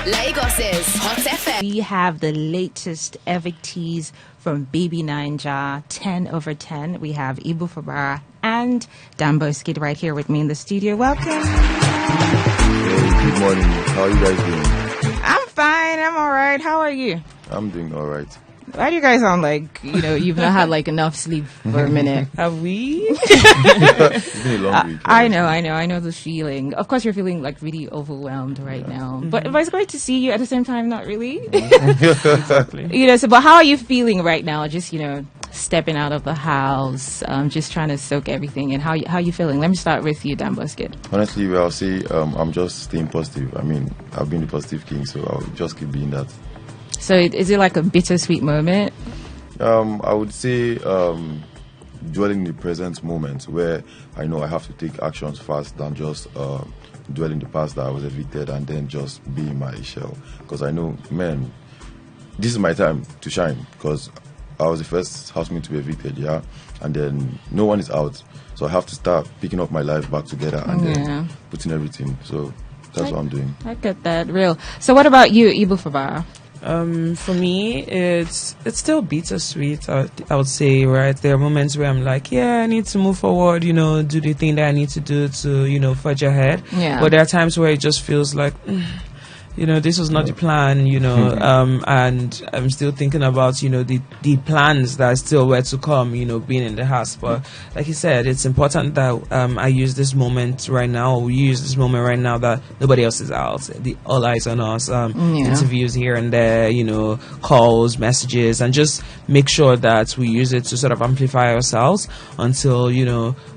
Lagos's Hot FM. We have the latest evictees from Bbnaija, 10 over 10. We have Ibufara and Bbnaija right here with me in the studio. Welcome. Hey, good morning. How are you guys doing? I'm fine. I'm all right. How are you? I'm doing all right. Why do you guys sound like, you've not had like enough sleep for a minute? Have we? It's been a long week. I know the feeling. Of course, you're feeling like really overwhelmed right now. But it's great to see you at the same time, not really. Exactly. But how are you feeling right now? Just, stepping out of the house, just trying to soak everything in. How you feeling? Let me start with you, Bbnaija. Honestly, I'll say I'm just staying positive. I mean, I've been the positive king, so I'll just keep being that. So is it like a bittersweet moment? I would say dwelling in the present moment where I know I have to take actions fast than just dwell in the past that I was evicted and then just be in my shell. Because I know, man, this is my time to shine because I was the first housemate to be evicted, yeah? And then no one is out. So I have to start picking up my life back together and then putting everything. So that's what I'm doing. I get that, real. So what about you, Ibufara? For me, it's still bittersweet. I would say, right? There are moments where I'm like, yeah, I need to move forward, do the thing that I need to do to, forge ahead. Yeah. But there are times where it just feels like, this was not the plan, and I'm still thinking about, the plans that still were to come, being in the house. But like you said, it's important that I use this moment right now, or we use this moment right now that nobody else is out. All eyes on us, interviews here and there, calls, messages, and just make sure that we use it to sort of amplify ourselves until,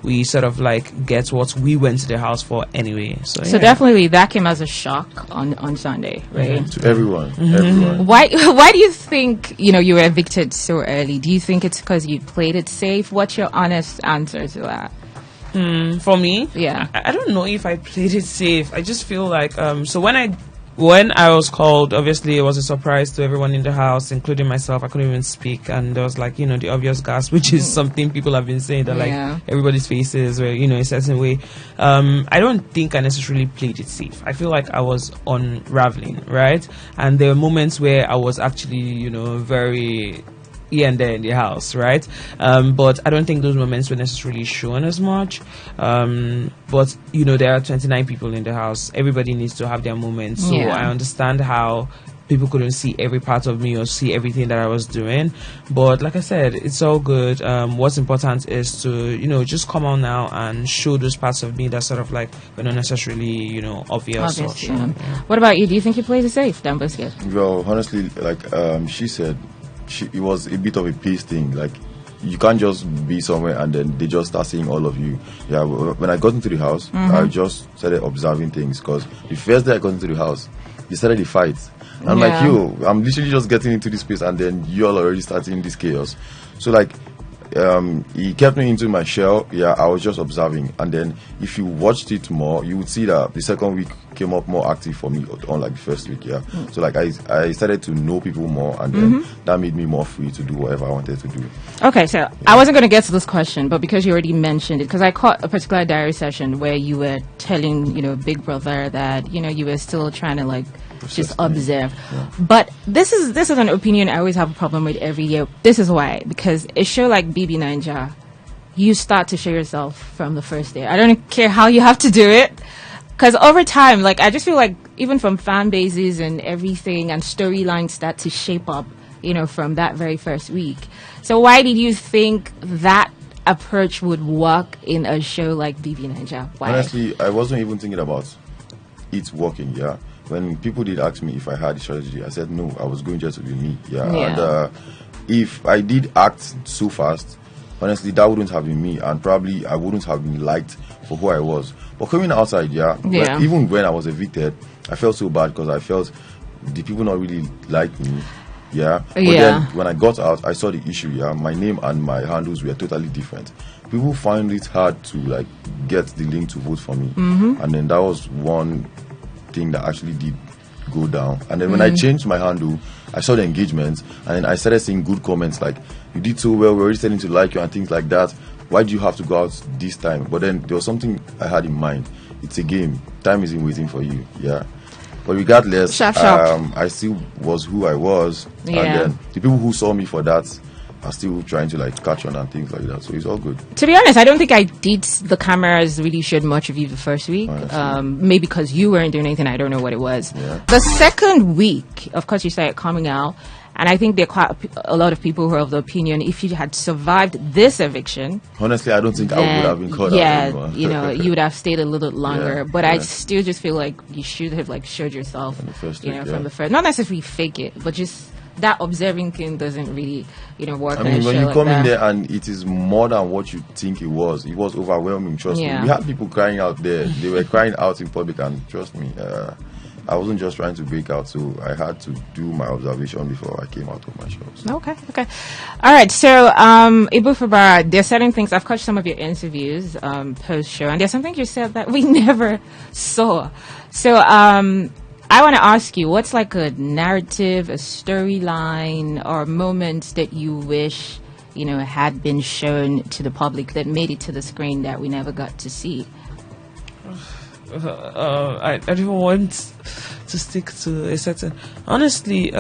we sort of like get what we went to the house for anyway. So Definitely that came as a shock on Sunday, right? To everyone. Everyone. Why do you think, you were evicted so early? Do you think it's because you played it safe? What's your honest answer to that? For me? Yeah. I don't know if I played it safe. I just feel like, so when I was called, obviously it was a surprise to everyone in the house, including myself. I couldn't even speak, and there was like, the obvious gasp, which is something people have been saying that like everybody's faces were, a certain way. I don't think I necessarily played it safe. I feel like I was unraveling, right? And there were moments where I was actually, very here and there in the house, right? But I don't think those moments were necessarily shown as much. But there are 29 people in the house. Everybody needs to have their moments. So I understand how people couldn't see every part of me or see everything that I was doing. But like I said, it's all good. What's important is to, just come on now and show those parts of me that sort of like were not necessarily, obvious. Or shown. What about you? Do you think you played it safe, Bbnaija? Well, honestly, like she said, it was a bit of a pace thing. Like, you can't just be somewhere and then they just start seeing all of you. Yeah, when I got into the house, I just started observing things because the first day I got into the house, they started the fight. And I'm like, I'm literally just getting into this space and then you all already starting this chaos. So like, he kept me into my shell. Yeah, I was just observing, and then if you watched it more, you would see that the second week came up more active for me, unlike the first week. Yeah, so like I started to know people more, and then that made me more free to do whatever I wanted to do. Okay, so I wasn't going to get to this question, but because you already mentioned it, because I caught a particular diary session where you were telling Big Brother that you were still trying to like just observe. But this is an opinion I always have a problem with every year. This is why, because a show like Bbnaija, you start to show yourself from the first day. I don't care how you have to do it, because over time, like I just feel like even from fan bases and everything and storylines start to shape up, from that very first week. So why did you think that approach would work in a show like Bbnaija? Why? Honestly, I wasn't even thinking about it working. Yeah. When people did ask me if I had a strategy, I said no, I was going just to be me. And if I did act so fast, honestly, that wouldn't have been me, and probably I wouldn't have been liked for who I was. But coming outside, even when I was evicted, I felt so bad because I felt the people not really like me. But then when I got out, I saw the issue. My name and my handles were totally different. People find it hard to like get the link to vote for me, and then that was one thing that actually did go down. And then when I changed my handle, I saw the engagement, and then I started seeing good comments like, you did so well, we're already starting to like you and things like that. Why do you have to go out this time? But then there was something I had in mind. It's a game. Time isn't waiting for you. But regardless, Sharp. I still was who I was. Yeah. And then the people who saw me for that are still trying to like catch on and things like that. So it's all good. To be honest, I don't think the cameras really showed much of you the first week. Maybe because you weren't doing anything. I don't know what it was. Yeah. The second week, of course, you started coming out. And I think there are quite a lot of people who are of the opinion if you had survived this eviction. Honestly, I don't think I would have been caught out anymore. You would have stayed a little longer. Yeah, but I still just feel like you should have like showed yourself From the first from week, the first. Not necessarily fake it, but just that observing thing doesn't really, work. I mean, when you come in there and it is more than what you think it was overwhelming. Trust me. We had people crying out there. They were crying out in public, and trust me, I wasn't just trying to break out, so I had to do my observation before I came out of my shows. Okay. All right. So, Ibufara, there are certain things. I've caught some of your interviews post-show, and there's some things you said that we never saw. So, I want to ask you, what's like a narrative, a storyline, or moment that you wish, had been shown to the public that made it to the screen that we never got to see? I don't want to stick to a certain. Honestly,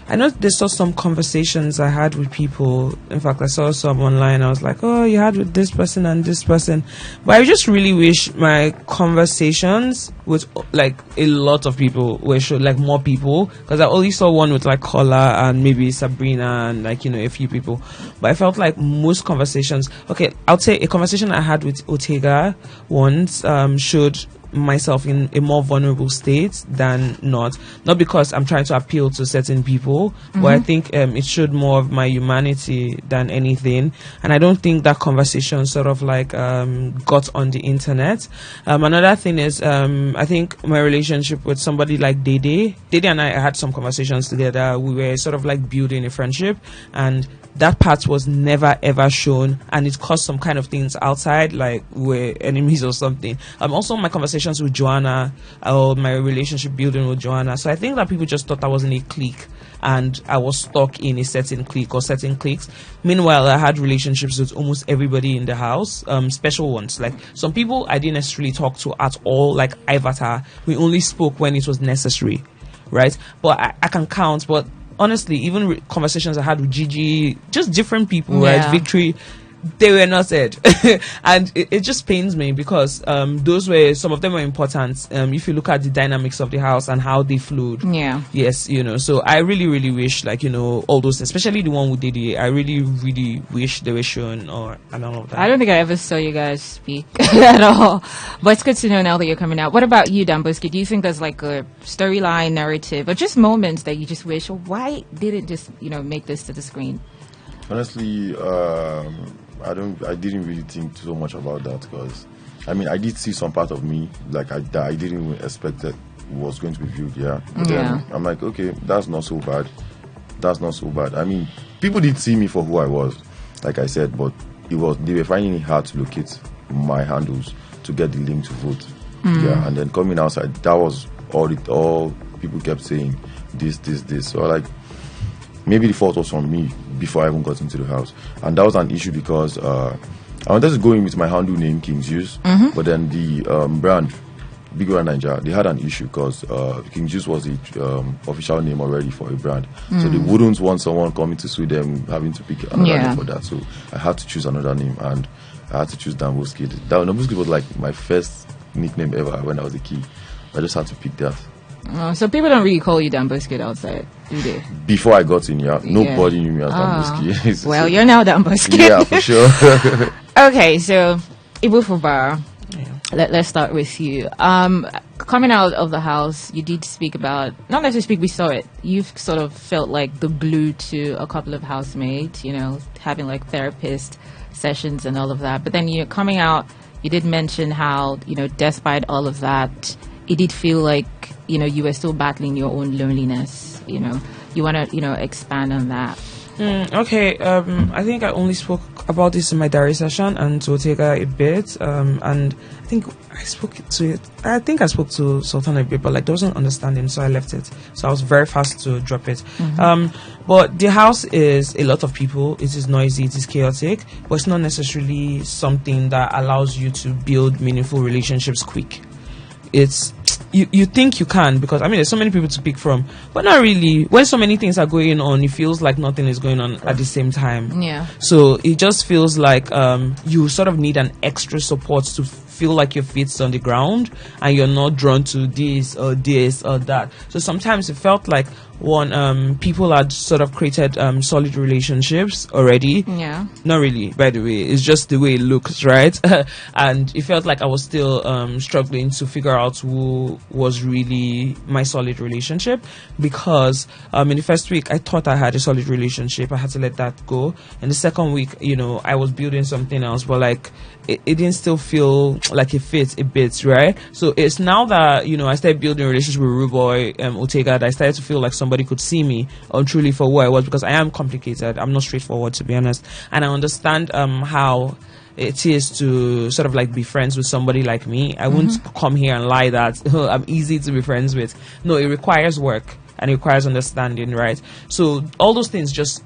I know there's still some conversations I had with people. In fact, I saw some online. I was like, oh, you had with this person and this person. But I just really wish my conversations with like a lot of people were shown, like more people. Because I only saw one with like Kola and maybe Sabrina and like, a few people. But I felt like most conversations, okay, I'll say a conversation I had with Ortega once showed myself in a more vulnerable state than not because I'm trying to appeal to certain people, but I think it showed more of my humanity than anything. And I don't think that conversation sort of like got on the internet. Another thing is I think my relationship with somebody like Dede and I had some conversations together. We were sort of like building a friendship, and that part was never ever shown, and it caused some kind of things outside, like we're enemies or something. Also my conversations with Joanna, or my relationship building with Joanna. So I think that people just thought I was in a clique and I was stuck in a certain clique or certain cliques. Meanwhile, I had relationships with almost everybody in the house, special ones. Like some people I didn't necessarily talk to at all, like Ivata. We only spoke when it was necessary, right? But I can count, but honestly, even conversations I had with Gigi, just different people, right? Victory, they were not said. And it just pains me because some of them were important. If you look at the dynamics of the house and how they flowed. Yeah. Yes, so I really, really wish, like, all those, especially the one with Dede, I really, really wish they were shown and all of that. I don't think I ever saw you guys speak at all. But it's good to know now that you're coming out. What about you, Damboski? Do you think there's like a storyline, narrative, or just moments that you just wish, why didn't just, make this to the screen? Honestly, I didn't really think so much about that because, I mean, I did see some part of me like I didn't even expect that was going to be viewed. But then I'm like, okay, that's not so bad. I mean, people did see me for who I was, like I said, but they were finding it hard to locate my handles to get the link to vote. And then coming outside, that was all people kept saying, this. So like, maybe the fault was from me before I even got into the house. And that was an issue because I wanted to go in with my handle name, King's Juice, but then the brand, Bbnaija, they had an issue because King's Juice was the official name already for a brand. So they wouldn't want someone coming to sue them, having to pick another name for that. So I had to choose another name, and I had to choose Damboski. Damboski was like my first nickname ever when I was a kid. I just had to pick that. So people don't really call you Damboski outside, do they? Before I got in, nobody knew me as Damboski. Well, you're now Damboski. Yeah, for sure. Okay, so Ibufara, let's start with you. Coming out of the house, you did speak about, not necessarily speak, we saw it. You've sort of felt like the glue to a couple of housemates, having like therapist sessions and all of that. But then you're coming out, you did mention how, despite all of that, it did feel like, you were still battling your own loneliness. You want to, expand on that. Okay. I think I only spoke about this in my diary session and to Ortega a bit. And I think I spoke to Sultana a bit, but like there wasn't understanding, so I left it. So I was very fast to drop it. But the house is a lot of people. It is noisy. It is chaotic, but it's not necessarily something that allows you to build meaningful relationships quick. it's you think you can, because I mean there's so many people to pick from, but not really. When so many things are going on, it feels like nothing is going on at the same time. Yeah. So it just feels like you sort of need an extra support to feel like your feet's on the ground and you're not drawn to this or that. So sometimes it felt like people had sort of created solid relationships already. Yeah. Not really, by the way. It's just the way it looks, right? And it felt like I was still struggling to figure out who was really my solid relationship, because in the first week I thought I had a solid relationship. I had to let that go. And the second week, I was building something else, but like it didn't still feel like it fits a bit, right? So it's now that I started building a relationship with Ruboy Otega, that I started to feel like somebody could see me truly for who I was, because I am complicated. I'm not straightforward, to be honest, and I understand how it is to sort of like be friends with somebody like me. I wouldn't come here and lie that I'm easy to be friends with. No, it requires work and it requires understanding, right? So all those things just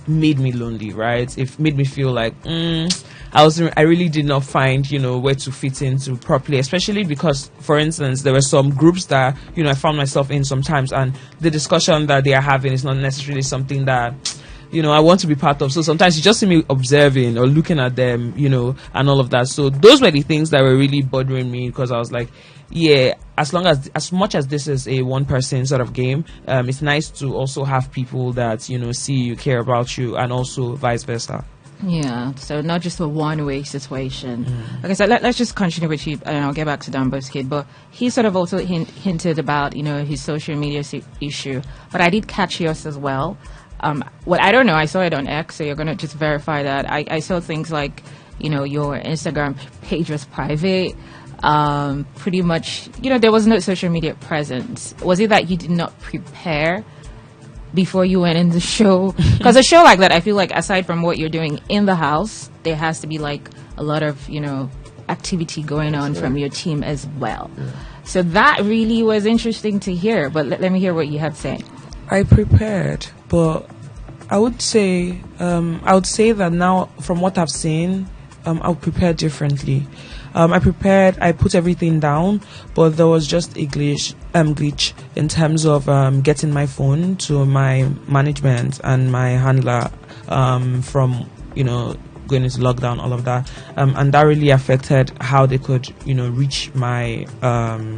made me lonely, right? It made me feel like I really did not find where to fit into properly, especially because, for instance, there were some groups that I found myself in sometimes, and the discussion that they are having is not necessarily something that I want to be part of. So sometimes you just see me observing or looking at them, and all of that. So those were the things that were really bothering me, because I was like, yeah, as much as this is a one person sort of game, it's nice to also have people that see you, care about you, and also vice versa. Yeah, so not just a one-way situation. Okay, so let's just continue with you, and I'll get back to Dumbo's kid. But he sort of also hinted about, his social media issue. But I did catch yours as well. What I don't know, I saw it on X, so you're going to just verify that. I saw things like, your Instagram page was private. Pretty much, there was no social media presence. Was it that you did not prepare before you went in the show? Because a show like that, I feel like aside from what you're doing in the house, there has to be like a lot of activity going on from your team as well. So that really was interesting to hear. But let me hear what you had to say. I prepared, but I would say that now, from what I've seen, I'll prepare differently. I prepared, I put everything down, but there was just a glitch in terms of getting my phone to my management and my handler from going into lockdown, all of that, and that really affected how they could reach my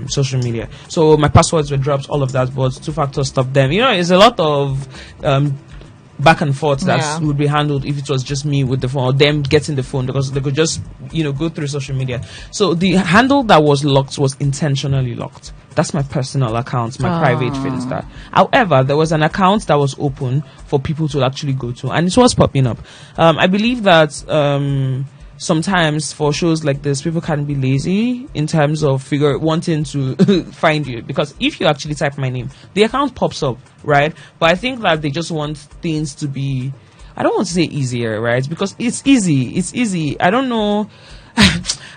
social media. So my passwords were dropped, all of that, but two-factor stopped them. It's a lot of back and forth that would be handled if it was just me with the phone, or them getting the phone, because they could just go through social media. So the handle that was locked was intentionally locked. That's my personal account, my private Finsta. However, there was an account that was open for people to actually go to, and it was popping up. I believe that sometimes for shows like this, people can be lazy in terms of wanting to find you, because if you actually type my name, the account pops up, right? But I think that they just want things to be, I don't want to say easier, right? Because it's easy. I don't know.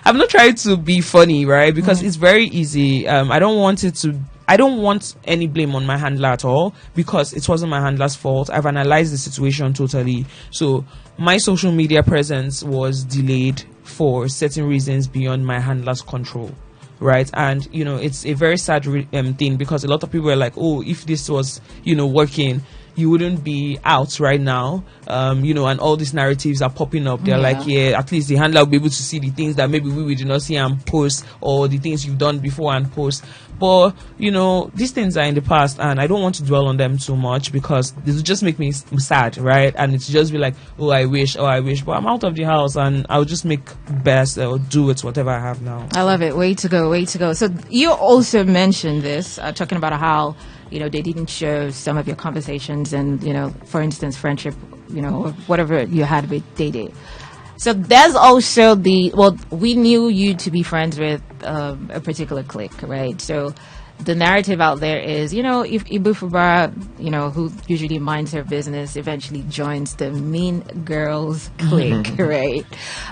I'm not trying to be funny, right? Because it's very easy. I don't want any blame on my handler at all, because it wasn't my handler's fault. I've analyzed the situation totally. So my social media presence was delayed for certain reasons beyond my handler's control, right? And it's a very sad thing, because a lot of people are like, oh, if this was working, you wouldn't be out right now, and all these narratives are popping up. They're like, yeah, at least the handler will be able to see the things that maybe we did not see and post, or the things you've done before and post. But these things are in the past, and I don't want to dwell on them too much, because this will just make me sad, right? And it's just be like, oh, I wish, but I'm out of the house, and I'll just make best or do it whatever I have now. I love it. Way to go. So you also mentioned this, talking about how they didn't show some of your conversations and, for instance, friendship, or whatever you had with Dede. So there's also we knew you to be friends with a particular clique, right? So the narrative out there is, if Ibufara, who usually minds her business, eventually joins the mean girls clique, right?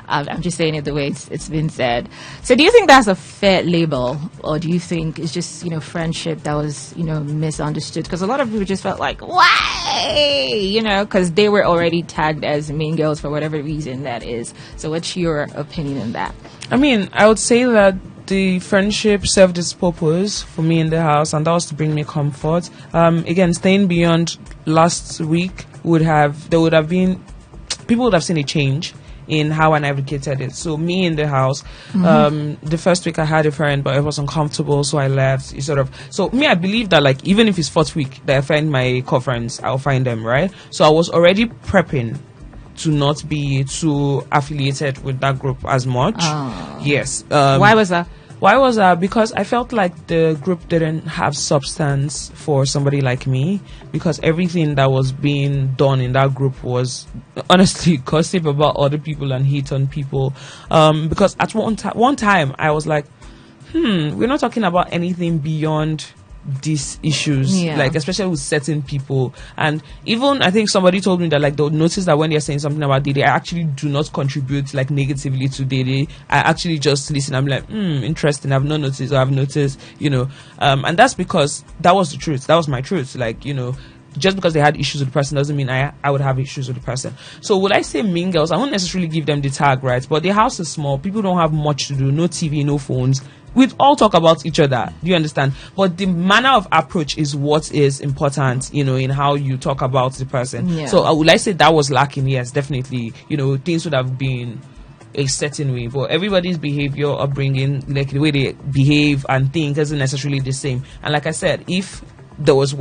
I'm just saying it the way it's been said. So do you think that's a fair label, or do you think it's just, friendship that was, misunderstood? Because a lot of people just felt like, why? Because they were already tagged as mean girls for whatever reason that is. So what's your opinion on that? I mean, I would say that the friendship served its purpose for me in the house, and that was to bring me comfort. Again, staying beyond last week people would have seen a change in how I navigated it. So me in the house, the first week I had a friend, but it was uncomfortable, so I left. I believe that like even if it's fourth week that I find my core friends, I'll find them, right? So I was already prepping to not be too affiliated with that group as much. Yes. Why was that? Why was that? Because I felt like the group didn't have substance for somebody like me, because everything that was being done in that group was honestly gossip about other people and hate on people. Because at one time I was like, we're not talking about anything beyond these issues, like especially with certain people. And even I think somebody told me that like they'll notice that when they're saying something about Dede, I actually do not contribute like negatively to Dede. I actually just listen. I'm like, interesting, I've not noticed, or I've noticed, and that's because that was the truth. That was my truth. Like, just because they had issues with the person doesn't mean I would have issues with the person. So would I say mean girls? I won't necessarily give them the tag, right? But the house is small. People don't have much to do. No TV, no phones. We all talk about each other. Do you understand? But the manner of approach is what is important, in how you talk about the person. Yeah. So would I say that was lacking? Yes, definitely. Things would have been a certain way, but everybody's behavior, upbringing, like the way they behave and think isn't necessarily the same. And like I said, if there was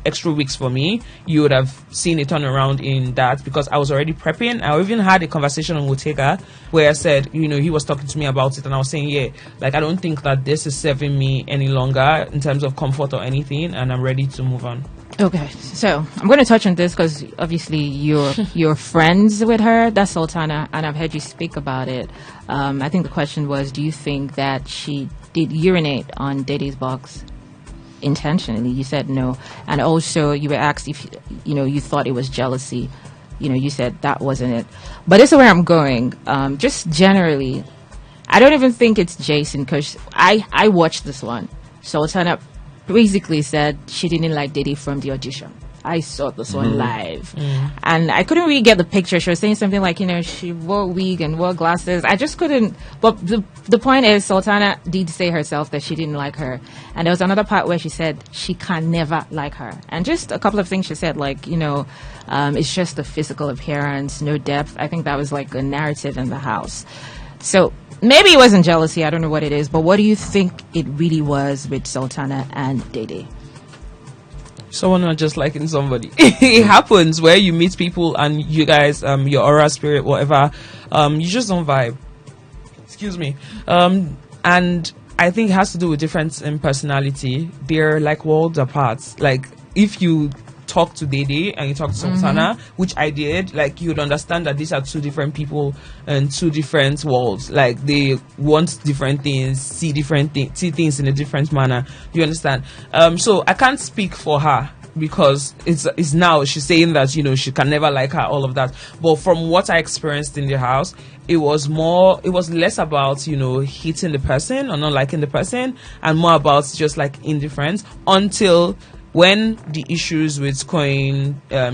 extra weeks for me, you would have seen a turnaround in that, because I was already prepping. I even had a conversation on Wotega where I said, he was talking to me about it, and I was saying, I don't think that this is serving me any longer in terms of comfort or anything, and I'm ready to move on. Okay, so I'm going to touch on this because obviously you're friends with her. That's Sultana, and I've heard you speak about it. I think the question was, do you think that she did urinate on Dede's box intentionally? You said no. And also you were asked if you thought it was jealousy. You said that wasn't it. But this is where I'm going. Just generally, I don't even think it's Jason, because I watched this one. Sultana basically said she didn't like Dede from the audition. I saw this one live, and I couldn't really get the picture. She was saying something like, she wore a wig and wore glasses. I just couldn't. But the point is, Sultana did say herself that she didn't like her. And there was another part where she said she can never like her. And just a couple of things she said, like, it's just the physical appearance, no depth. I think that was like a narrative in the house. So maybe it wasn't jealousy. I don't know what it is. But what do you think it really was with Sultana and Dede? Someone not just liking somebody. It happens where you meet people and you guys, your aura, spirit, whatever, you just don't vibe. Excuse me. And I think it has to do with difference in personality. They're like worlds apart. Like if you talk to Dede and you talk to Sultana, which I did, like you'd understand that these are two different people and two different worlds. Like they want different things, see things in a different manner. You understand? So I can't speak for her, because it's now she's saying that she can never like her, all of that. But from what I experienced in the house, it was less about hating the person or not liking the person, and more about just like indifference, until when the issues with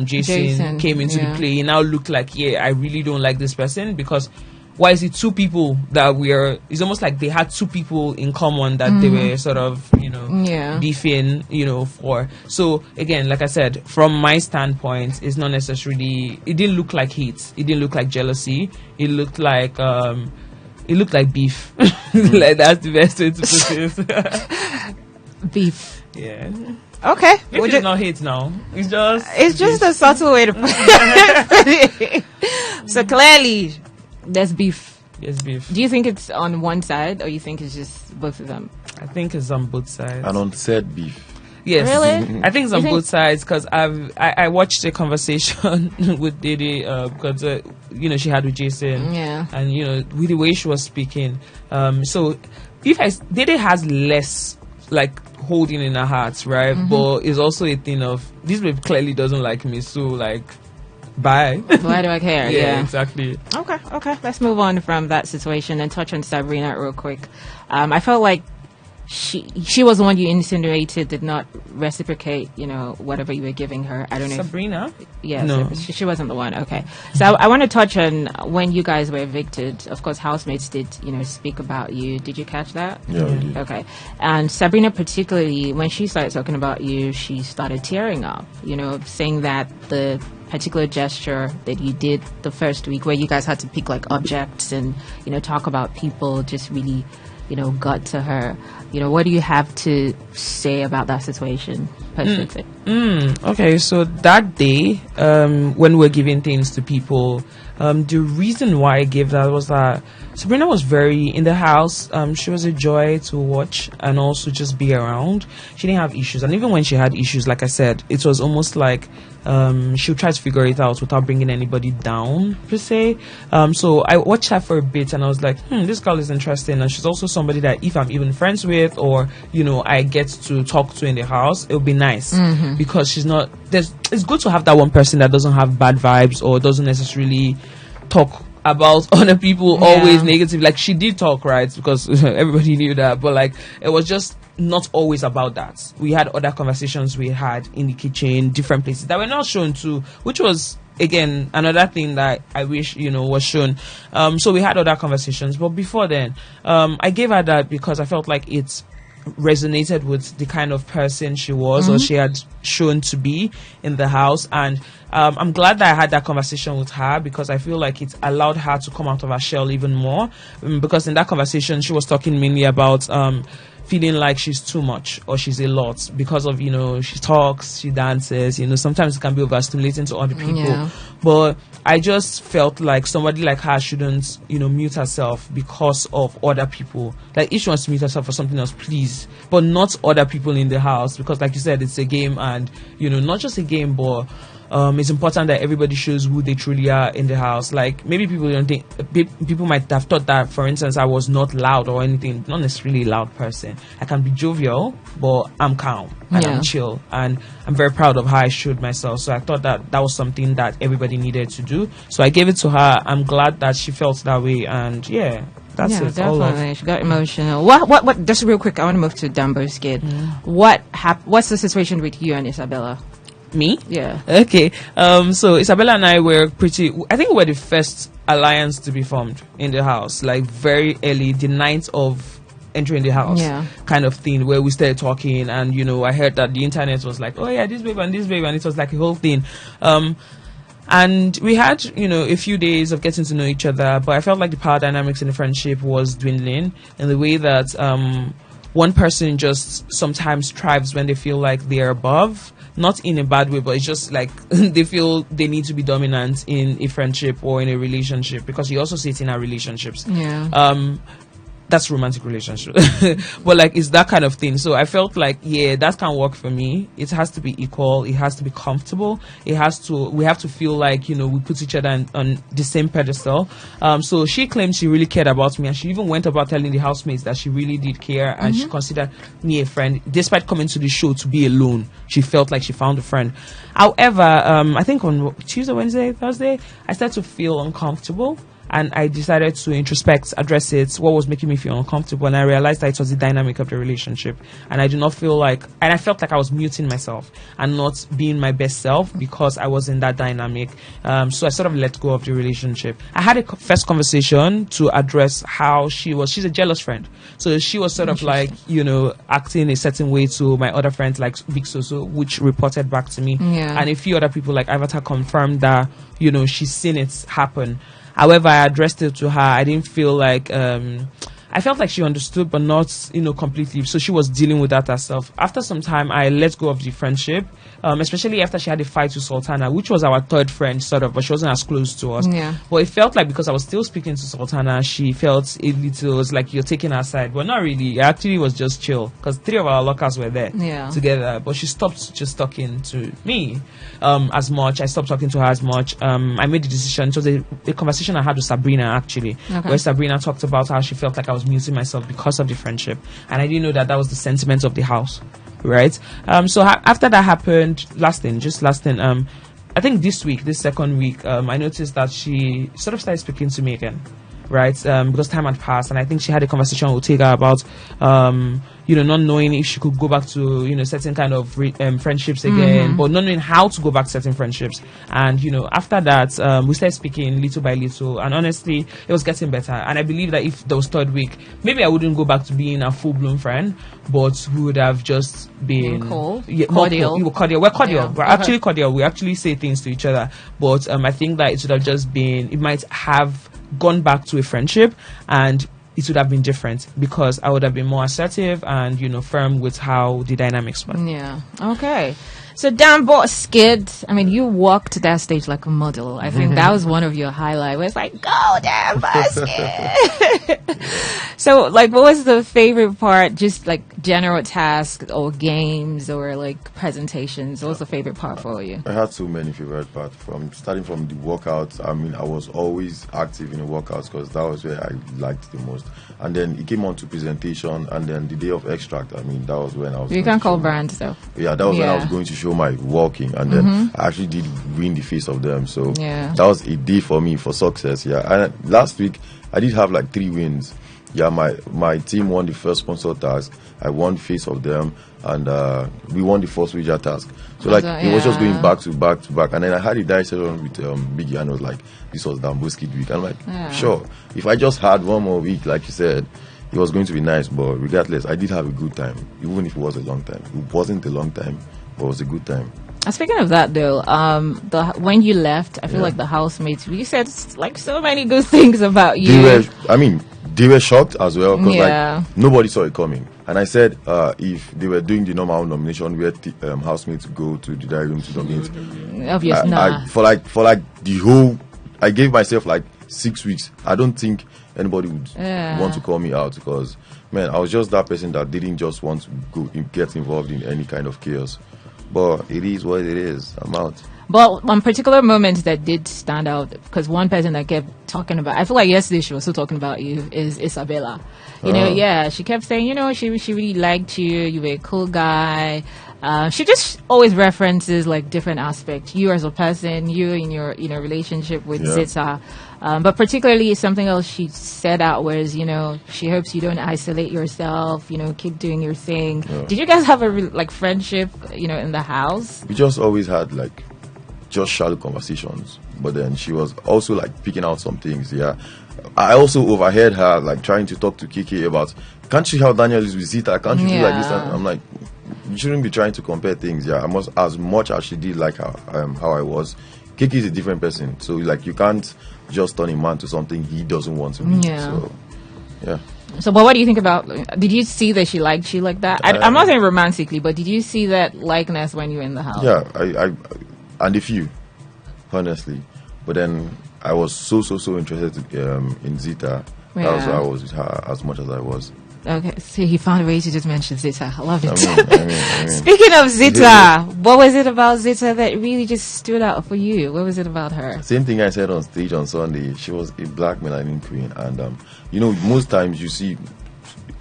Jason came into the play. It now looked like, I really don't like this person, because why is it two people that it's almost like they had two people in common that they were sort of, beefing, for. So again, like I said, from my standpoint, it's not necessarily, it didn't look like hate. It didn't look like jealousy. It looked like beef. Like that's the best way to put it. Beef. Yeah. Okay. It's not hate now. It's just a subtle way to put it. So clearly, there's beef. Yes, beef. Do you think it's on one side, or you think it's just both of them? I think it's on both sides. And unsaid beef. Yes. Really? I think it's on both sides, because I watched a conversation with Dede, because she had with Jason. Yeah. And with the way she was speaking. So Dede has less like holding in her heart, right? But it's also a thing of, this babe clearly doesn't like me, so like, bye. Why do I care? Yeah, exactly. Okay. Let's move on from that situation and touch on Sabrina real quick. I felt like she was the one you insinuated did not reciprocate, whatever you were giving her. I don't know. Sabrina? Yes, No. she wasn't the one. Okay. So I want to touch on when you guys were evicted. Of course, housemates did, speak about you. Did you catch that? Yeah, we did. Okay. And Sabrina, particularly, when she started talking about you, she started tearing up, saying that the particular gesture that you did the first week where you guys had to pick like objects and, talk about people just really, got to her. What do you have to say about that situation? Okay, so that day, when we're giving things to people, the reason why I gave that was that Sabrina was very in the house. She was a joy to watch and also just be around. She didn't have issues, and even when she had issues, like I said, it was almost like she would try to figure it out without bringing anybody down per se. So I watched her for a bit, and I was like, this girl is interesting, and she's also somebody that if I'm even friends with, or I get to talk to in the house, it would be nice because she's not. It's good to have that one person that doesn't have bad vibes or doesn't necessarily talk about other people always negative. Like she did talk, right? Because everybody knew that, but like it was just not always about that. We had other conversations we had in the kitchen, different places that were not shown to, which was again another thing that I wish was shown. So we had other conversations, but before then, I gave her that because I felt like it resonated with the kind of person she was or she had shown to be in the house, and I'm glad that I had that conversation with her because I feel like it allowed her to come out of her shell even more, because in that conversation she was talking mainly about feeling like she's too much or she's a lot because of she talks, she dances, sometimes it can be overstimulating to other people, but I just felt like somebody like her shouldn't mute herself because of other people. Like if she wants to mute herself for something else, please, but not other people in the house, because like you said, it's a game, and not just a game, but it's important that everybody shows who they truly are in the house. Like maybe people don't think, people might have thought that, for instance, I was not loud or anything. Not necessarily a loud person. I can be jovial, but I'm calm and I'm chill, and I'm very proud of how I showed myself. So I thought that was something that everybody needed to do. So I gave it to her. I'm glad that she felt that way, and that's it. Definitely. She got emotional. What? Just real quick, I want to move to Dumbo's kid. What's the situation with you and Isabella? Me? Yeah. Okay. So Isabella and I were I think we're the first alliance to be formed in the house, like very early, the night of entering the house, kind of thing, where we started talking, and I heard that the internet was like, oh yeah, this babe, and it was like a whole thing. And we had, a few days of getting to know each other, but I felt like the power dynamics in the friendship was dwindling in the way that one person just sometimes thrives when they feel like they're above. Not in a bad way, but it's just like they feel they need to be dominant in a friendship or in a relationship, because you also see it in our relationships. That's romantic relationship. But like it's that kind of thing. So I felt like that can work for me. It has to be equal, it has to be comfortable, we have to feel like we put each other on the same pedestal. So she claimed she really cared about me, and she even went about telling the housemates that she really did care, and she considered me a friend. Despite coming to the show to be alone, she felt like she found a friend. However, I think on Tuesday, Wednesday, Thursday, I started to feel uncomfortable, and I decided to introspect, address it, what was making me feel uncomfortable, and I realized that it was the dynamic of the relationship, and I felt like I was muting myself and not being my best self because I was in that dynamic. So I sort of let go of the relationship. I had a first conversation to address how she's a jealous friend, so she was sort of like acting a certain way to my other friends like Big Soso, which reported back to me, and a few other people like Avatar confirmed that she's seen it happen. However, I addressed it to her. I didn't feel like I felt like she understood, but not completely. So she was dealing with that herself. After some time, I let go of the friendship, especially after she had a fight with Sultana, which was our third friend, sort of, but she wasn't as close to us. But it felt like because I was still speaking to Sultana, she felt it was like you're taking her side. But not really. It actually was just chill, because 3 of our lockers were there together. But she stopped just talking to me as much. I stopped talking to her as much. I made the decision. It was a conversation I had with Sabrina, actually, where Sabrina talked about how she felt like I was muting myself because of the friendship, and I didn't know that was the sentiment of the house, right? So after that happened, last thing, I think this second week, I noticed that she sort of started speaking to me again, right? Because time had passed, and I think she had a conversation with Tega about not knowing if she could go back to, certain kind of friendships again, but not knowing how to go back to certain friendships. And, after that, we started speaking little by little. And honestly, it was getting better. And I believe that if there was third week, maybe I wouldn't go back to being a full-blown friend, but we would have just been cold? cordial. We're cordial. Yeah. We're actually cordial. We actually say things to each other. But I think that it would have just been, it might have gone back to a friendship, and it would have been different because I would have been more assertive and, firm with how the dynamics were. Yeah. Okay. So, Dan Boss Skid, I mean, you walked that stage like a model. I think that was one of your highlights. It's like, go, Dan Boss Skid. So, like, what was the favorite part? Just like general tasks or games or like presentations? What was the favorite part for you? I had so many favorite parts. Starting from the workouts. I mean, I was always active in the workouts because that was where I liked the most. And then it came on to presentation, and then the day of extract. I mean, that was when I was. You can't call brands though. Yeah, that was when I was going to show my walking, and then I actually did win the face of them. So that was a day for me for success. Yeah, and last week I did have like 3 wins. Yeah, my team won the first sponsor task. I won face of them, and we won the first wager task. So like it was just going back to back to back. And then I had a dice session with Biggie, and I was like, this was Damboski week. I'm like, sure, if I just had one more week, like you said, it was going to be nice. But regardless, I did have a good time, even if it was a long time. It wasn't a long time, but it was a good time. Speaking of that, though, when you left, I feel like the housemates, you said like so many good things about you. They were shocked as well because like nobody saw it coming. And I said if they were doing the normal nomination where housemates go to the diary room to nominate, obviously not. For like the whole, I gave myself like 6 weeks. I don't think anybody would want to call me out because, man, I was just that person that didn't just want to get involved in any kind of chaos. But it is what it is. I'm out. But one particular moment that did stand out, because one person that kept talking about, I feel like yesterday she was still talking about you, is Isabella. She kept saying, she really liked you. You were a cool guy. She just always references like different aspects. You as a person, you in your relationship with Zita. But particularly something else she said out was, she hopes you don't isolate yourself, keep doing your thing. Yeah. Did you guys have a friendship, in the house? We just always had just shallow conversations, but then she was also like picking out some things. I also overheard her trying to talk to Kiki about, can't you see how Daniel is with Zita, can't you do like this? And I'm like, you shouldn't be trying to compare things. As much as she did like how I was, Kiki is a different person, so you can't just turn a man to something he doesn't want to be. So but what do you think about, did you see that she liked you like that? I'm not saying romantically, but did you see that likeness when you were in the house? I and a few, honestly. But then I was so interested in Zita. That was why I was with her as much as I was. Okay, so he found a way to just mention Zita. I love it. I mean. Speaking of Zita, what was it about Zita that really just stood out for you? What was it about her? Same thing I said on stage on Sunday. She was a black melanin queen. And, most times you see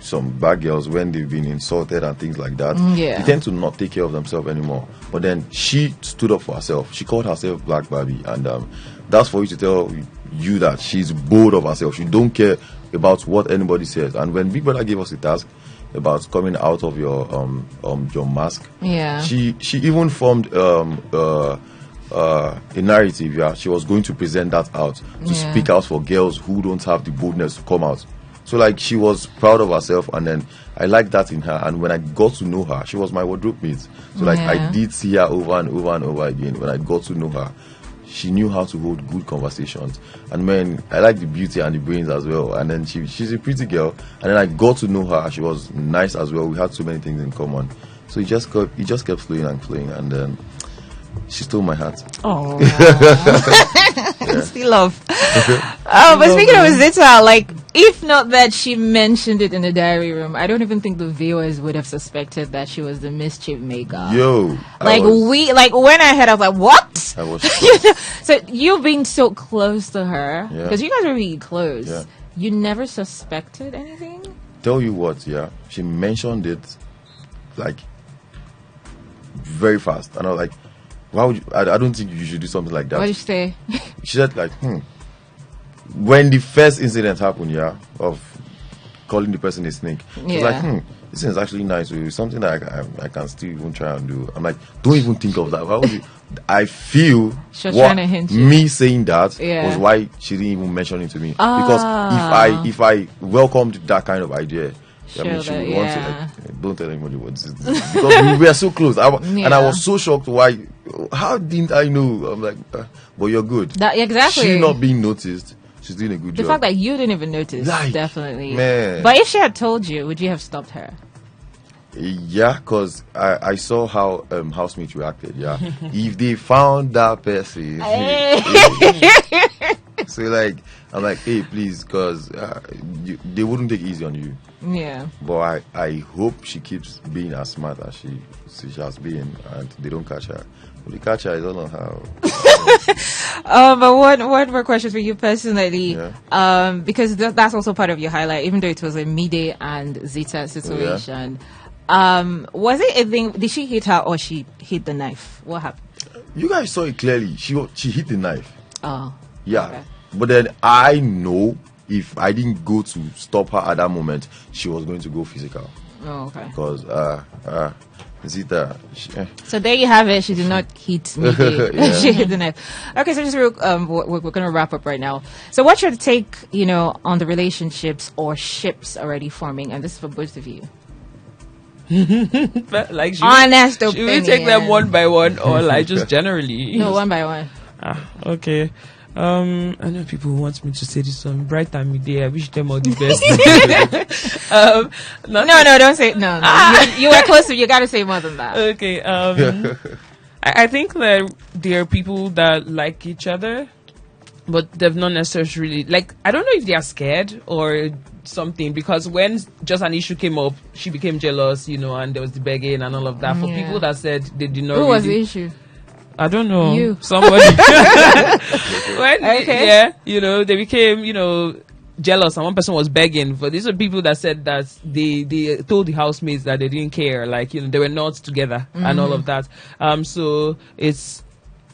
some bad girls when they've been insulted and things like that. They tend to not take care of themselves anymore. But then she stood up for herself. She called herself Black Barbie. And that's for you to tell you that she's bold of herself. She don't care about what anybody says. And when Big Brother gave us the task about coming out of your mask, she even formed a narrative. She was going to present that out to speak out for girls who don't have the boldness to come out. So she was proud of herself, and then I liked that in her. And when I got to know her, she was my wardrobe mate. So I did see her over and over and over again. When I got to know her, she knew how to hold good conversations. And man, I like the beauty and the brains as well. And then she's a pretty girl. And then I got to know her. She was nice as well. We had so many things in common. So it just kept flowing and flowing. And then she stole my heart. Oh, still love. But speaking of Zita, if not that she mentioned it in the diary room, I don't even think the viewers would have suspected that she was the mischief maker. Yo, when I heard, I was like, what? I was So you being so close to her, because you guys were really close, you never suspected anything? Tell you what, she mentioned it very fast, and I was like, why would you? I don't think you should do something like that. What did she say? She said when the first incident happened, of calling the person a snake, she was like, this is actually nice. It's something that I can still even try and do. I'm like, don't even think of that. Why would you? I feel She's trying to hint you. Me saying that Yeah. was why she didn't even mention it to me. Because if I welcomed that kind of idea, I mean, she would want to like, don't tell anybody what this is. Because we were so close. And I was so shocked why. How didn't I know? I'm like, but you're good. Exactly. She not being noticed. She's doing a good job. The fact that you didn't even notice, Like, definitely. man. But if she had told you, would you have stopped her? Yeah, because I saw how housemates reacted. Yeah, if they found that person, so like I'm like, hey, please, because they wouldn't take it easy on you. Yeah. But I hope she keeps being as smart as she has been, and they don't catch her. If they catch her, I don't know how. But one more question for you personally, because that's also part of your highlight, even though it was a Mide and Zita situation. Was it a thing? Did she hit her or she hit the knife? What happened? You guys saw it clearly. She hit the knife. Oh. Yeah. Okay. But then I know if I didn't go to stop her at that moment, she was going to go physical. Oh, okay. Because Zita. So there you have it. She did not hit me. She hit the knife. Okay, so just real, we're going to wrap up right now. So what's your take, on the relationships or ships already forming? And this is for both of you. But like, Honest should opinion. we take them one by one or like just generally? No, one by one. Okay. I know people who want me to say this on Bright and Midday. I wish them all the best. No, don't say no. You were close to. You got to say more than that. Okay. I think that there are people that like each other, but they've not necessarily like. I don't know if they are scared or something, because when just an issue came up, she became jealous, and there was the begging and all of that. For people that said they did not. Who was the issue? I don't know. You. Somebody. They became, jealous, and one person was begging. But these are people that said that they told the housemates that they didn't care, like, they were not together and all of that. So it's,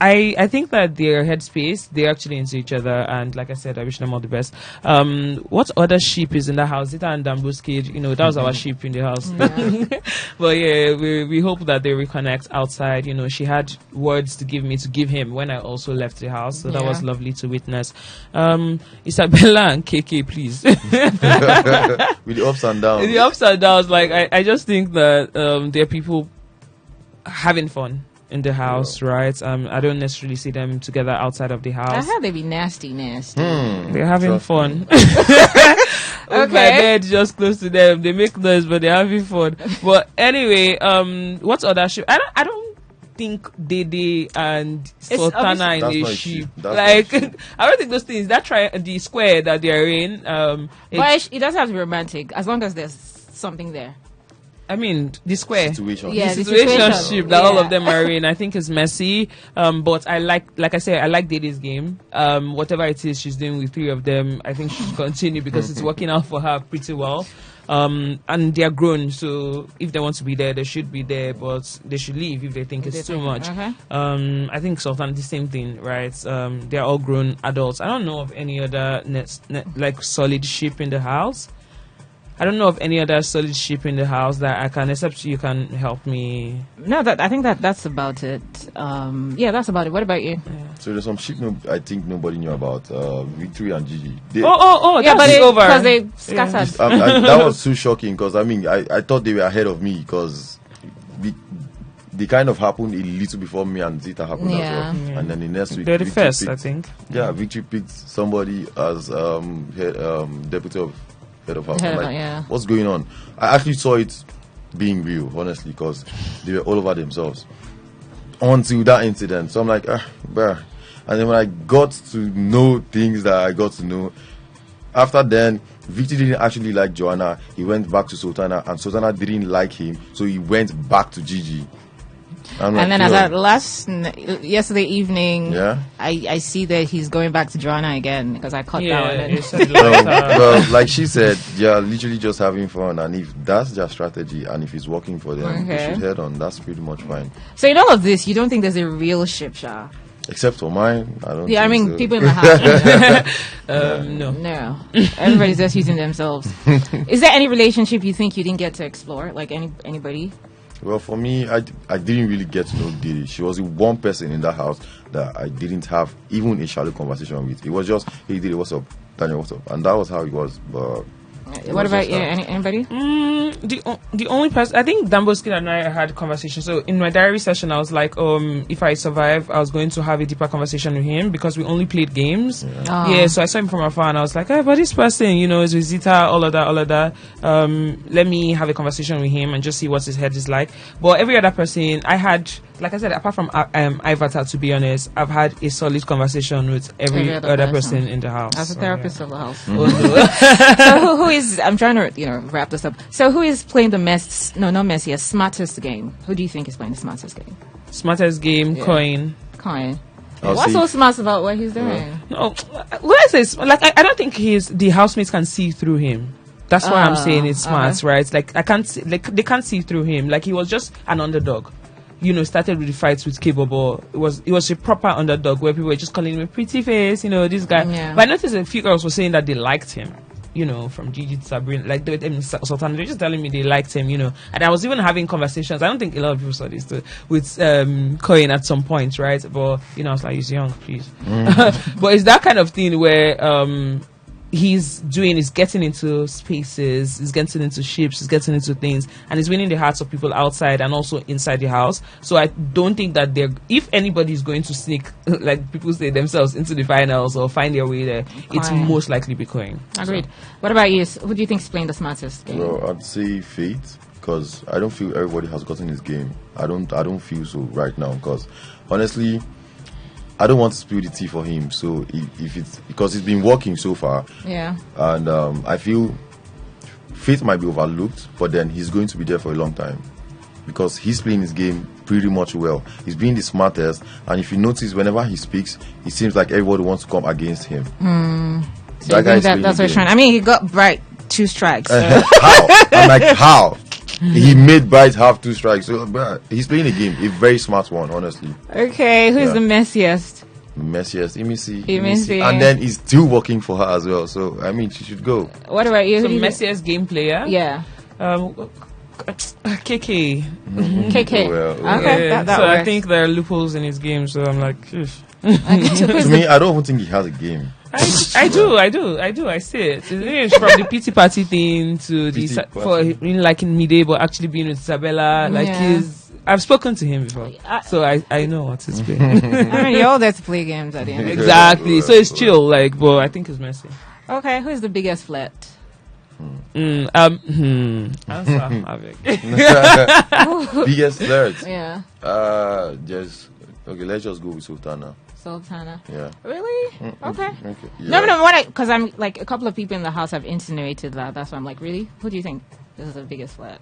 I think that their headspace, they're actually into each other, and like I said, I wish them all the best. What other sheep is in the house? Zita and Dambo's kid, that was our sheep in the house. Yeah. But yeah, we hope that they reconnect outside. She had words to give him when I also left the house, so that was lovely to witness. Isabella and KK, please. With the ups and downs. The ups and downs, like I just think that there are people having fun in the house, right? I don't necessarily see them together outside of the house. I heard they be nasty. They're having fun. My bed just close to them. They make noise, but they're having fun. But anyway, what other ship? I don't think Dede and Sultana in a ship. Like, I don't think those things. The square that they're in. But it doesn't have to be romantic, as long as there's something there. I mean, the square. Situation. Yeah, the situationship that all of them are in, I think is messy. But I like I said, I like Dede's game. Whatever it is she's doing with three of them, I think she should continue because it's working out for her pretty well. And they are grown, so if they want to be there, they should be there, but they should leave if they think it's too much. Okay. I think Sultana, the same thing, right? They are all grown adults. I don't know of any other like solid sheep in the house. I don't know of any other solid sheep in the house that I can, except you can help me. No, I think that's about it. That's about it. What about you? Yeah. So there's some sheep I think nobody knew about. Victory and Gigi. Yeah, but over because they scattered. That was so shocking because I thought they were ahead of me because they kind of happened a little before me and Zita happened as well. Yeah. And then the next week, they're the Victory first, I think. Yeah, Victory picked somebody as deputy of head of house. I'm like, what's going on? I actually saw it being real, honestly, because they were all over themselves until that incident. So I'm like, bruh. And then when I got to know things that I got to know, after then, Victor didn't actually like Joanna. He went back to Sultana, and Sultana didn't like him, so he went back to Gigi. And then as at yesterday evening, I see that he's going back to Joanna again because I caught that one. Like she said, they're literally just having fun, and if that's their strategy and if it's working for them, they should head on. That's pretty much fine. So in all of this, you don't think there's a real ship, Sha? Except for mine, I don't. Yeah, I think mean, so. people in the house. No. No, everybody's just using themselves. Is there any relationship you think you didn't get to explore? Like anybody? Well, for me, I didn't really get to know Dede. She was the one person in that house that I didn't have even a shallow conversation with. It was just, hey, Dede, what's up? Daniel, what's up? And that was how it was. But What about you? Anybody? The only person, I think Damboski and I had a conversation. So in my diary session, I was like, if I survive, I was going to have a deeper conversation with him because we only played games. Yeah, so I saw him from afar and I was like, hey, but this person, is with Zita, all of that. Let me have a conversation with him and just see what his head is like. But every other person, I had, like I said, apart from Ivata, to be honest, I've had a solid conversation with every other person in the house. As a therapist of the house. Oh, no. So who is? I'm trying to wrap this up. So who is playing the smartest game? Who do you think is playing the smartest game? Smartest game, Yeah. Coin. What's so smart about what he's doing? No, what is this? Like I don't think the housemates can see through him. That's why I'm saying it's smart, right? Like I can't see, like they can't see through him. Like he was just an underdog. Started with the fights with Cable, but it was a proper underdog where people were just calling him a pretty face, this guy. Yeah. But I noticed a few girls were saying that they liked him. From Gigi to Sabrina, like Sultana, they're just telling me they liked him, And I was even having conversations. I don't think a lot of people saw this too, with Cohen at some point, right? But I was like, he's young, please. But it's that kind of thing where he's getting into spaces, he's getting into ships, he's getting into things, and he's winning the hearts of people outside and also inside the house. So I don't think that if anybody is going to sneak, like people say themselves, into the finals or find their way there, it's most likely Bitcoin. Agreed. What about you? Who do you think is playing the smartest game? Well, I'd say Fate, because I don't feel everybody has gotten his game. I don't feel so right now, because honestly, I don't want to spill the tea for him. So if it's because he's been working so far, Yeah. and I feel Fate might be overlooked, but then he's going to be there for a long time because he's playing his game pretty much well. He's being the smartest, and if you notice, whenever he speaks, it seems like everybody wants to come against him. So you think that's what he's trying. I mean, he got Bright 2 strikes. How? I'm like, how? He made Bright have 2 strikes. So he's playing a game, a very smart one, honestly. Okay, who's the messiest? Messiest, Imisi. Imisi. And then he's still working for her as well. So I mean, she should go. What about you? So Who do you think? messiest game player? Yeah. KK. KK. Well, Okay, Yeah, that so I works. think there are loopholes in his game, so I'm like, "Phew." to me, I don't even think he has a game. I do. I see it. It's from the pity party thing to the Pity for party. liking Mide, but actually being with Isabella. Like Yeah. I've spoken to him before, so I know what it's been. I mean, you're all there to play games at the end. Exactly. So it's chill, like, but I think it's messy. Okay, who's the biggest flirt? Answer, Avec. Biggest flirt. Yeah. Let's just go with Sultana. Sultana. Yeah. Really? Okay. Okay. Yeah. No, because I'm like a couple of people in the house have insinuated that. That's why I'm like, really? Who do you think is the biggest flirt?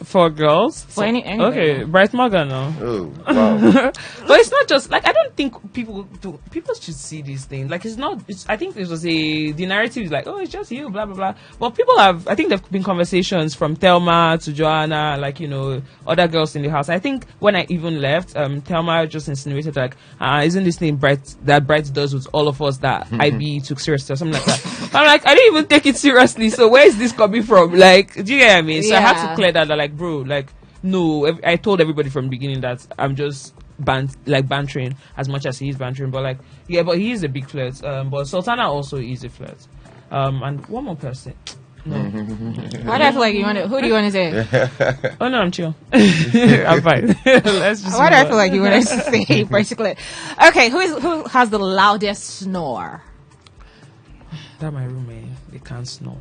For girls? For anybody. Okay, Bright Morgan, no. Oh wow. But it's not just like I don't think people should see these things. Like I think it was the narrative is like, oh, it's just you, blah blah blah. But people I think there've been conversations from Thelma to Joanna, like other girls in the house. I think when I even left, Thelma just insinuated like, isn't this thing Bright does with all of us that IB took seriously or something like that. I'm like, I didn't even take it seriously. So where is this coming from? Like, do you get what I mean? So I had to clear that. Like, bro, like, no, I told everybody from the beginning that I'm just bantering as much as he's bantering, but like, yeah, but he is a big flirt. But Sultana also is a flirt. And one more person. No. Why do I feel like you want to? Who do you want to say? Oh no, I'm chill. I'm fine. Let's just. Why do I feel like you want to say basically? Okay, who has the loudest snore? That my roommate. They can't snore.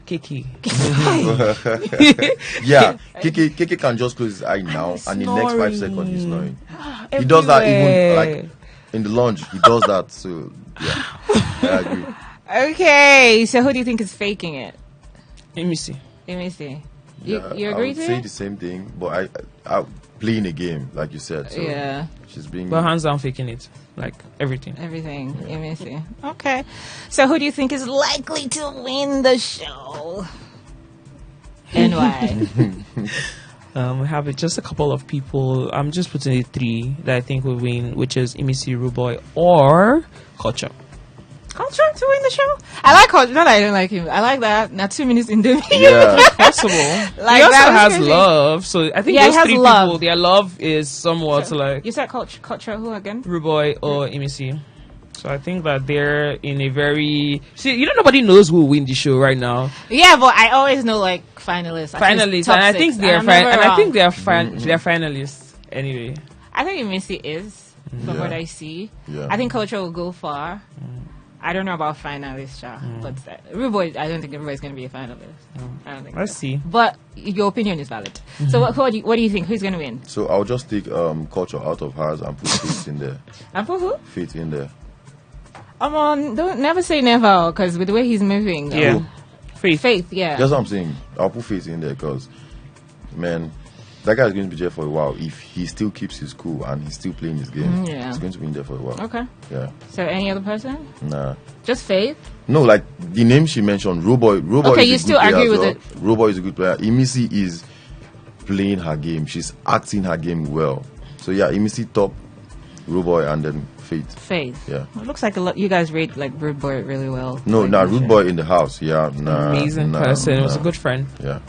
Kiki. Yeah, Kiki can just close his eye now, and the next 5 seconds he's snoring. He does that Everywhere. even like in the lounge. He does that. So yeah, I agree. Okay, so who do you think is faking it? Let me see. Let me see. Yeah, You I agree would to say it? the same thing, but I playing a game like you said. So Yeah. she's being. But hands down faking it. Like everything. Everything. Let me see. Okay, so who do you think is likely to win the show? And why? We have just a couple of people. I'm just putting the 3 that I think will win, which is Imisi, Ruboy, or Culture. Culture to win the show. I like Culture. Not that I don't like him. I like that. Not 2 minutes in the Yeah. Possible. Like he also that was has crazy. love. So I think Yeah, he those has 3 love. people, their love is somewhat like You said Culture who again? Ruboy or Imisi. So I think that they're in a very... See, nobody knows who will win the show right now. Yeah, but I always know like finalists. Finalists, top and I 6. think they're I'm never and I wrong. think they're they're finalists anyway. I think Missy is from what I see. Yeah. I think Culture will go far. I don't know about finalists, but Ruboy, I don't think everybody's going to be a finalist. I don't think. Let's so. see. But your opinion is valid. So what do you think? Who's going to win? So I'll just take Culture out of hers and put Faith in there. And for who? Faith in there. Don't never say never, because with the way he's moving. Yeah. Faith, yeah. That's what I'm saying. I'll put Faith in there because, man, that guy's going to be there for a while. If he still keeps his cool and he's still playing his game, he's going to be in there for a while. Okay. Yeah. So any other person? Nah. Just Faith? No, like the name she mentioned, Ruboy. Okay, is you a still good player agree as with well. it? Ruboy is a good player. Imisi is playing her game. She's acting her game well. So yeah, Imisi top, Ruboy, and then Faith. Yeah. It looks like you guys rate like Rude Boy really well. No, Like, Rude Boy in the house. Yeah, Amazing person. Was a good friend. Yeah.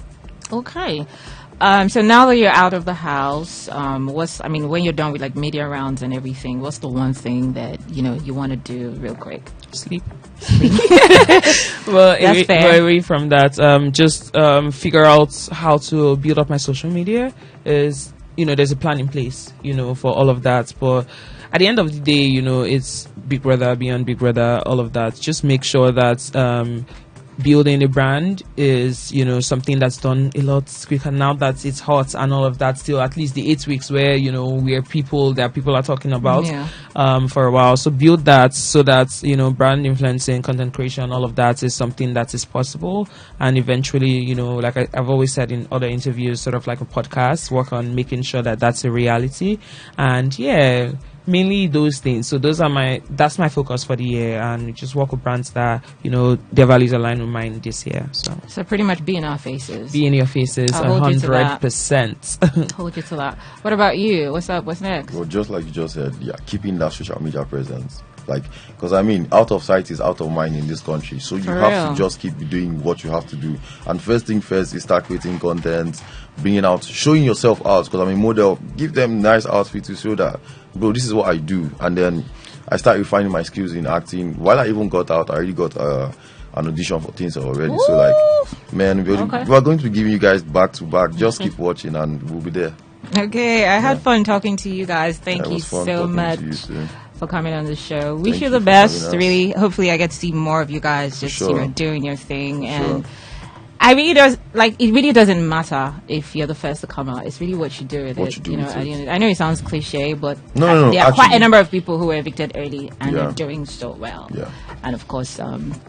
Okay. So now that you're out of the house, when you're done with like media rounds and everything, what's the one thing that you want to do real quick? Sleep. Well, That's fair. away from that, just figure out how to build up my social media. Is there's a plan in place, for all of that. But at the end of the day, it's Big Brother, beyond Big Brother, all of that. Just make sure that building a brand is something that's done a lot quicker now that it's hot and all of that. Still at least the 8 weeks where people are talking about for a while. So build that so that brand influencing, content creation, all of that is something that is possible. And eventually, like I've always said in other interviews, sort of like a podcast, work on making sure that that's a reality. And mainly those things. So that's my focus for the year, and just work with brands that their values align with mine this year. So pretty much be in our faces. Be in your faces, I'll hold you to that. 100%. Hold you to that. What about you? What's up? What's next? Well, just like you just said, keeping that social media presence. Because out of sight is out of mind in this country. So you have to just keep doing what you have to do. And first thing first is start creating content, bringing out, showing yourself out. Because I'm a model. Give them nice outfits to show that, bro, this is what I do. And then I start refining my skills in acting. While I even got out, I already got an audition for things already. Ooh. So man, we are going to be giving you guys back to back. Just keep watching and we'll be there. Okay, I had fun talking to you guys. Thank you so much You for coming on the show. Wish Thank you the you for best. having us. Really, hopefully, I get to see more of you guys just doing your thing. And Sure. I really it really doesn't matter if you're the first to come out. It's really what you do with What it. you do with it. I know it sounds cliche, but No, there are quite a actually- number of people who were evicted early and Yeah. are doing so well. Yeah. And of course,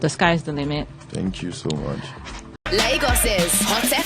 the sky's the limit. Thank you so much. Lagos's Hot FM.